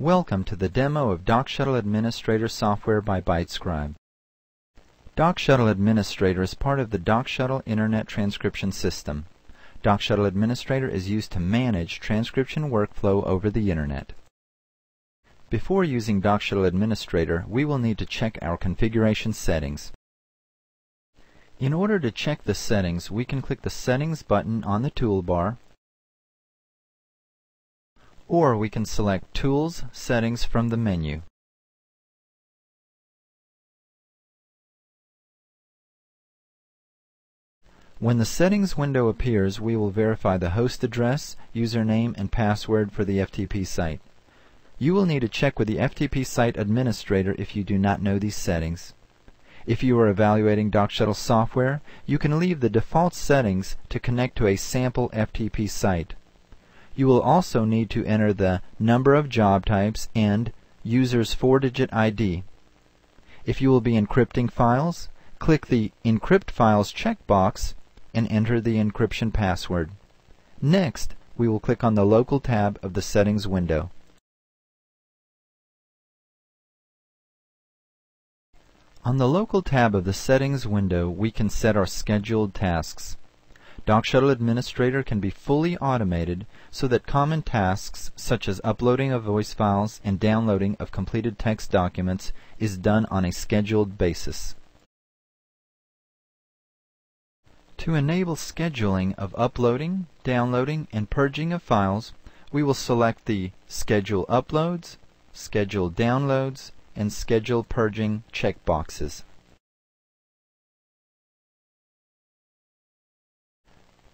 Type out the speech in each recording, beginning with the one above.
Welcome to the demo of DocShuttle Administrator software by ByteScribe. DocShuttle Administrator is part of the DocShuttle Internet Transcription System. DocShuttle Administrator is used to manage transcription workflow over the Internet. Before using DocShuttle Administrator, we will need to check our configuration settings. In order to check the settings, we can click the Settings button on the toolbar, or we can select Tools, Settings from the menu. When the Settings window appears, we will verify the host address, username, and password for the FTP site. You will need to check with the FTP site administrator if you do not know these settings. If you are evaluating DocShuttle software, you can leave the default settings to connect to a sample FTP site. You will also need to enter the number of job types and user's 4-digit ID. If you will be encrypting files, click the Encrypt Files checkbox and enter the encryption password. Next, we will click on the Local tab of the Settings window. On the Local tab of the Settings window, we can set our scheduled tasks. DocShuttle Administrator can be fully automated so that common tasks such as uploading of voice files and downloading of completed text documents is done on a scheduled basis. To enable scheduling of uploading, downloading, and purging of files, we will select the Schedule Uploads, Schedule Downloads, and Schedule Purging checkboxes.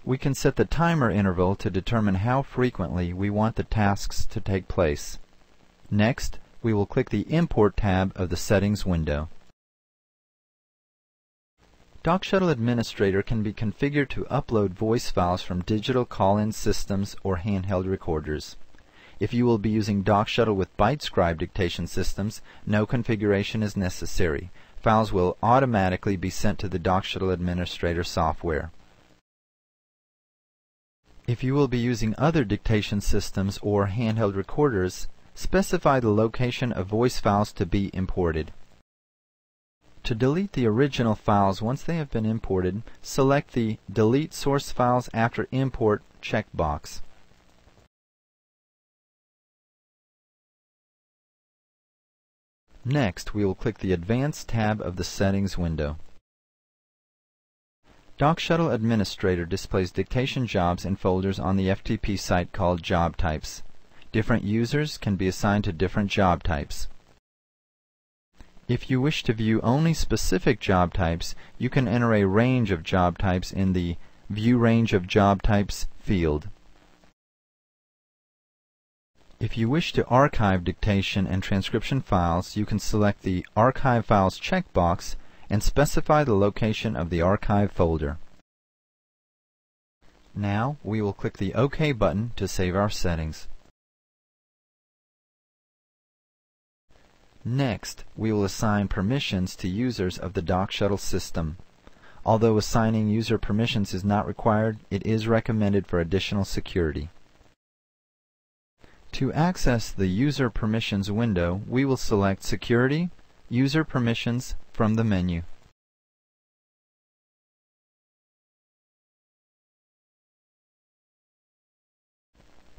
We can set the timer interval to determine how frequently we want the tasks to take place. Next, we will click the Import tab of the Settings window. DocShuttle Administrator can be configured to upload voice files from digital call-in systems or handheld recorders. If you will be using DocShuttle with ByteScribe dictation systems, no configuration is necessary. Files will automatically be sent to the DocShuttle Administrator software. If you will be using other dictation systems or handheld recorders, specify the location of voice files to be imported. To delete the original files once they have been imported, select the Delete Source Files After Import checkbox. Next, we will click the Advanced tab of the Settings window. DocShuttle Administrator displays dictation jobs in folders on the FTP site called Job Types. Different users can be assigned to different job types. If you wish to view only specific job types, you can enter a range of job types in the View Range of Job Types field. If you wish to archive dictation and transcription files, you can select the Archive Files checkbox and specify the location of the archive folder. Now we will click the OK button to save our settings. Next, we will assign permissions to users of the DocShuttle system. Although assigning user permissions is not required, it is recommended for additional security. To access the User Permissions window, we will select Security, User Permissions from the menu.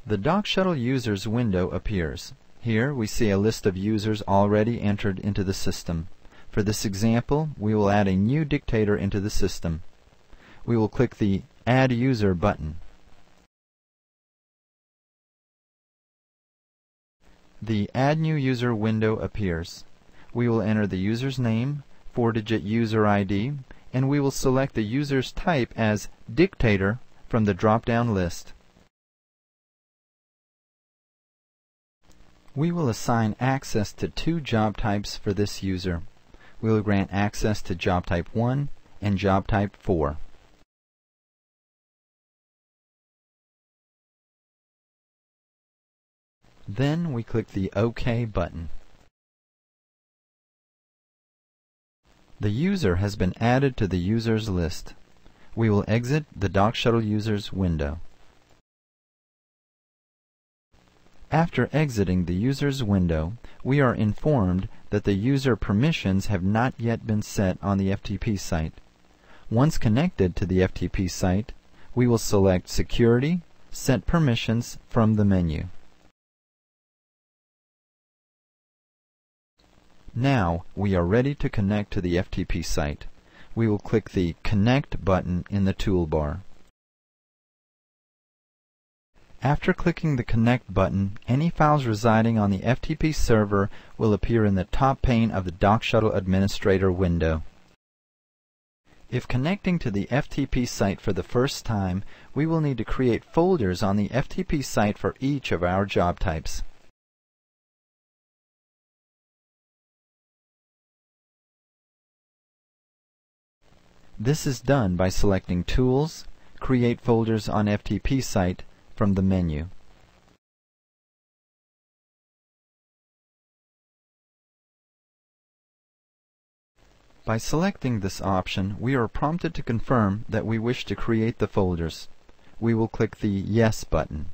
The DocShuttle Users window appears. Here we see a list of users already entered into the system. For this example, we will add a new dictator into the system. We will click the Add User button. The Add New User window appears. We will enter the user's name, 4-digit user ID, and we will select the user's type as Dictator from the drop-down list. We will assign access to 2 job types for this user. We will grant access to Job Type 1 and Job Type 4. Then we click the OK button. The user has been added to the users list. We will exit the DocShuttle Users window. After exiting the user's window, we are informed that the user permissions have not yet been set on the FTP site. Once connected to the FTP site, we will select Security, Set Permissions from the menu. Now we are ready to connect to the FTP site. We will click the Connect button in the toolbar. After clicking the Connect button, any files residing on the FTP server will appear in the top pane of the DocShuttle Administrator window. If connecting to the FTP site for the first time, we will need to create folders on the FTP site for each of our job types. This is done by selecting Tools, Create Folders on FTP Site from the menu. By selecting this option, we are prompted to confirm that we wish to create the folders. We will click the Yes button.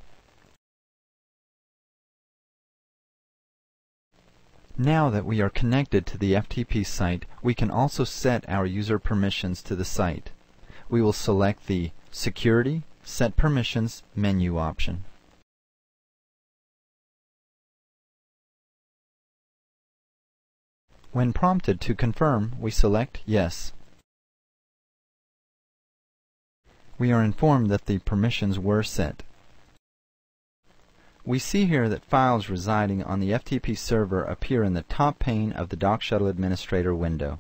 Now that we are connected to the FTP site, we can also set our user permissions to the site. We will select the Security, Set Permissions menu option. When prompted to confirm, we select Yes. We are informed that the permissions were set. We see here that files residing on the FTP server appear in the top pane of the DocShuttle Administrator window.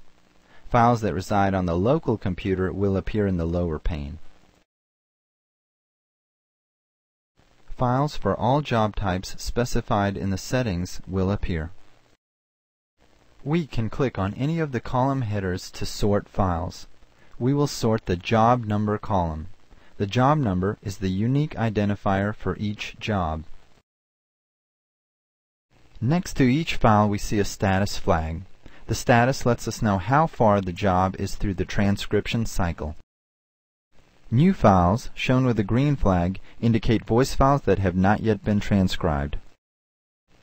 Files that reside on the local computer will appear in the lower pane. Files for all job types specified in the settings will appear. We can click on any of the column headers to sort files. We will sort the job number column. The job number is the unique identifier for each job. Next to each file we see a status flag. The status lets us know how far the job is through the transcription cycle. New files, shown with a green flag, indicate voice files that have not yet been transcribed.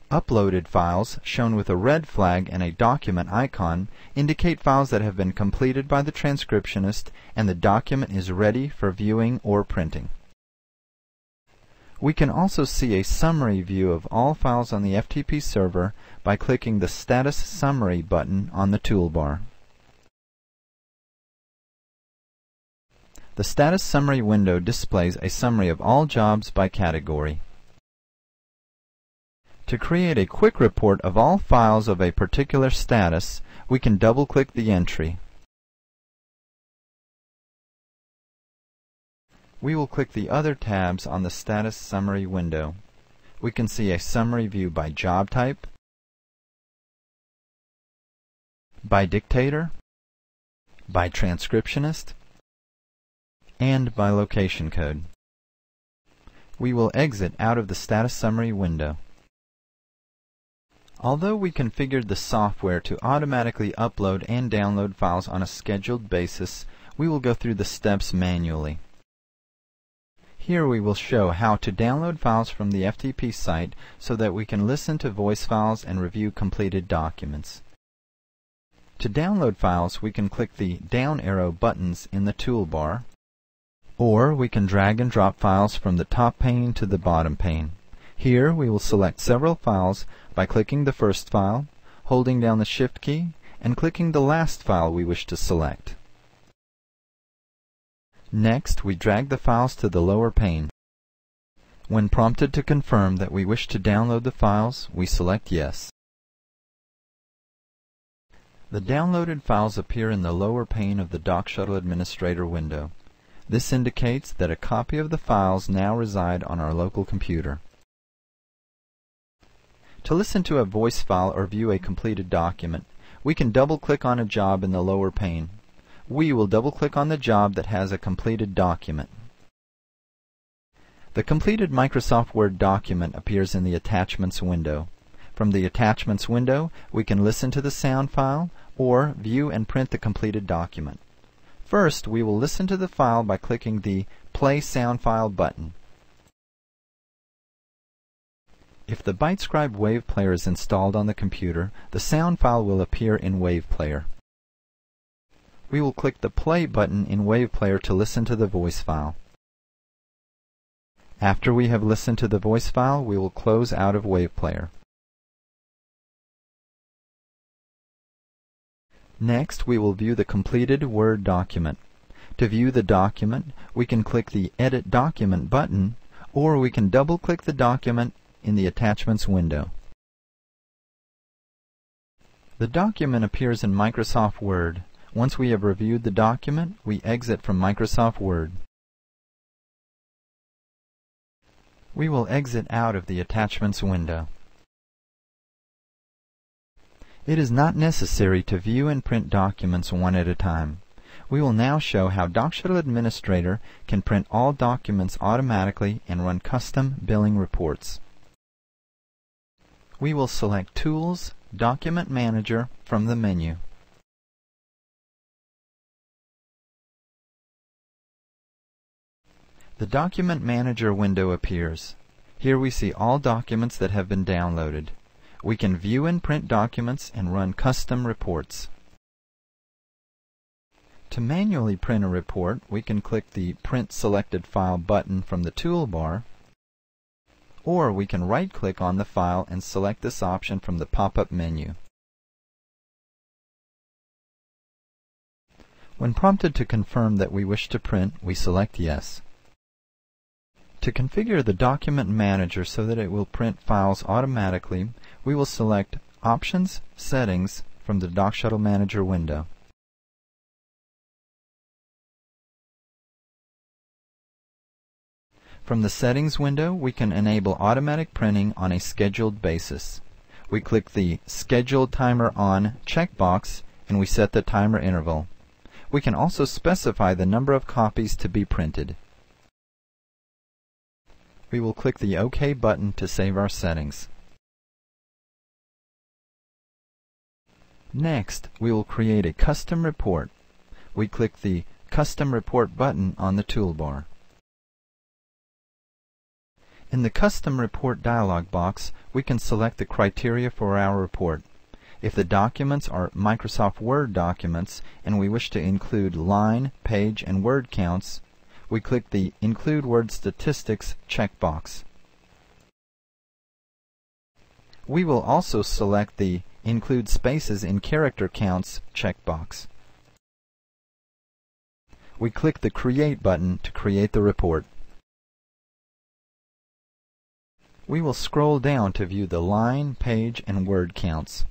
Uploaded files, shown with a red flag and a document icon, indicate files that have been completed by the transcriptionist and the document is ready for viewing or printing. We can also see a summary view of all files on the FTP server by clicking the Status Summary button on the toolbar. The Status Summary window displays a summary of all jobs by category. To create a quick report of all files of a particular status, we can double-click the entry. We will click the other tabs on the Status Summary window. We can see a summary view by job type, by dictator, by transcriptionist, and by location code. We will exit out of the Status Summary window. Although we configured the software to automatically upload and download files on a scheduled basis, we will go through the steps manually. Here we will show how to download files from the FTP site so that we can listen to voice files and review completed documents. To download files, we can click the down arrow buttons in the toolbar, or we can drag and drop files from the top pane to the bottom pane. Here we will select several files by clicking the first file, holding down the Shift key, and clicking the last file we wish to select. Next, we drag the files to the lower pane. When prompted to confirm that we wish to download the files, we select Yes. The downloaded files appear in the lower pane of the DocShuttle Administrator window. This indicates that a copy of the files now reside on our local computer. To listen to a voice file or view a completed document, we can double-click on a job in the lower pane. We will double-click on the job that has a completed document. The completed Microsoft Word document appears in the Attachments window. From the Attachments window, we can listen to the sound file or view and print the completed document. First, we will listen to the file by clicking the Play Sound File button. If the ByteScribe Wave Player is installed on the computer, the sound file will appear in Wave Player. We will click the Play button in Wave Player to listen to the voice file. After we have listened to the voice file, we will close out of Wave Player. Next, we will view the completed Word document. To view the document, we can click the Edit Document button, or we can double-click the document in the Attachments window. The document appears in Microsoft Word. Once we have reviewed the document, we exit from Microsoft Word. We will exit out of the Attachments window. It is not necessary to view and print documents one at a time. We will now show how DocShuttle Administrator can print all documents automatically and run custom billing reports. We will select Tools, Document Manager from the menu. The Document Manager window appears. Here we see all documents that have been downloaded. We can view and print documents and run custom reports. To manually print a report, we can click the Print Selected File button from the toolbar, or we can right-click on the file and select this option from the pop-up menu. When prompted to confirm that we wish to print, we select Yes. To configure the Document Manager so that it will print files automatically, we will select Options, Settings from the DocShuttle Manager window. From the Settings window, we can enable automatic printing on a scheduled basis. We click the Schedule Timer On checkbox and we set the timer interval. We can also specify the number of copies to be printed. We will click the OK button to save our settings. Next, we will create a custom report. We click the Custom Report button on the toolbar. In the Custom Report dialog box, we can select the criteria for our report. If the documents are Microsoft Word documents and we wish to include line, page, and word counts, we click the Include Word Statistics checkbox. We will also select the Include Spaces in Character Counts checkbox. We click the Create button to create the report. We will scroll down to view the line, page, and word counts.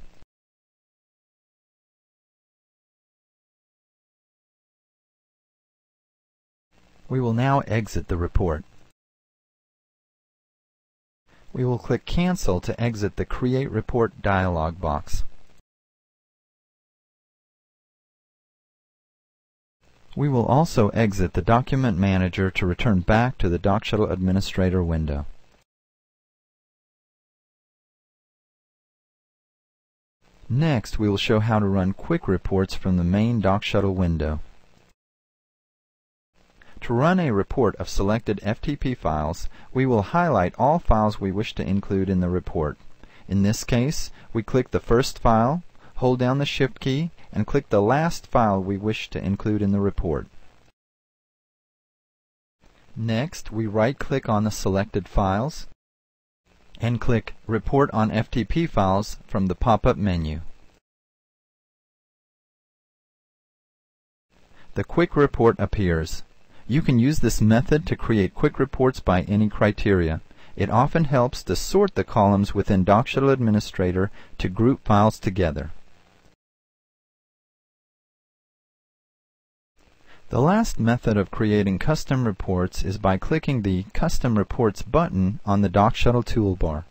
We will now exit the report. We will click Cancel to exit the Create Report dialog box. We will also exit the Document Manager to return back to the DocShuttle Administrator window. Next, we will show how to run quick reports from the main DocShuttle window. To run a report of selected FTP files, we will highlight all files we wish to include in the report. In this case, we click the first file, hold down the Shift key, and click the last file we wish to include in the report. Next, we right-click on the selected files and click Report on FTP Files from the pop-up menu. The quick report appears. You can use this method to create quick reports by any criteria. It often helps to sort the columns within DocShuttle Administrator to group files together. The last method of creating custom reports is by clicking the Custom Reports button on the DocShuttle toolbar.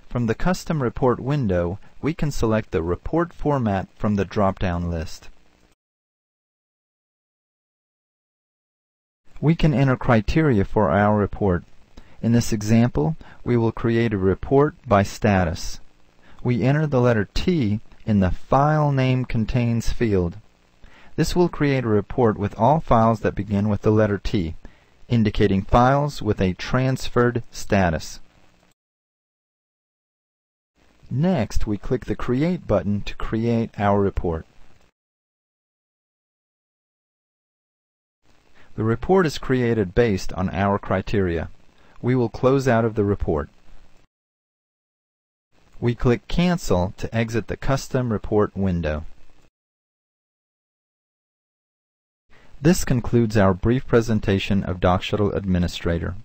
From the Custom Report window, we can select the report format from the drop-down list. We can enter criteria for our report. In this example, we will create a report by status. We enter the letter T in the File Name Contains field. This will create a report with all files that begin with the letter T. indicating files with a transferred status. Next, we click the Create button to create our report. The report is created based on our criteria. We will close out of the report. We click Cancel to exit the Custom Report window. This concludes our brief presentation of DocShuttle Administrator.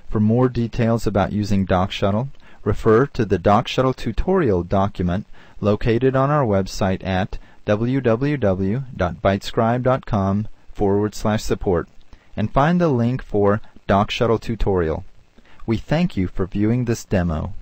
For more details about using DocShuttle, refer to the DocShuttle tutorial document located on our website at www.bytescribe.com/support and find the link for DocShuttle tutorial. We thank you for viewing this demo.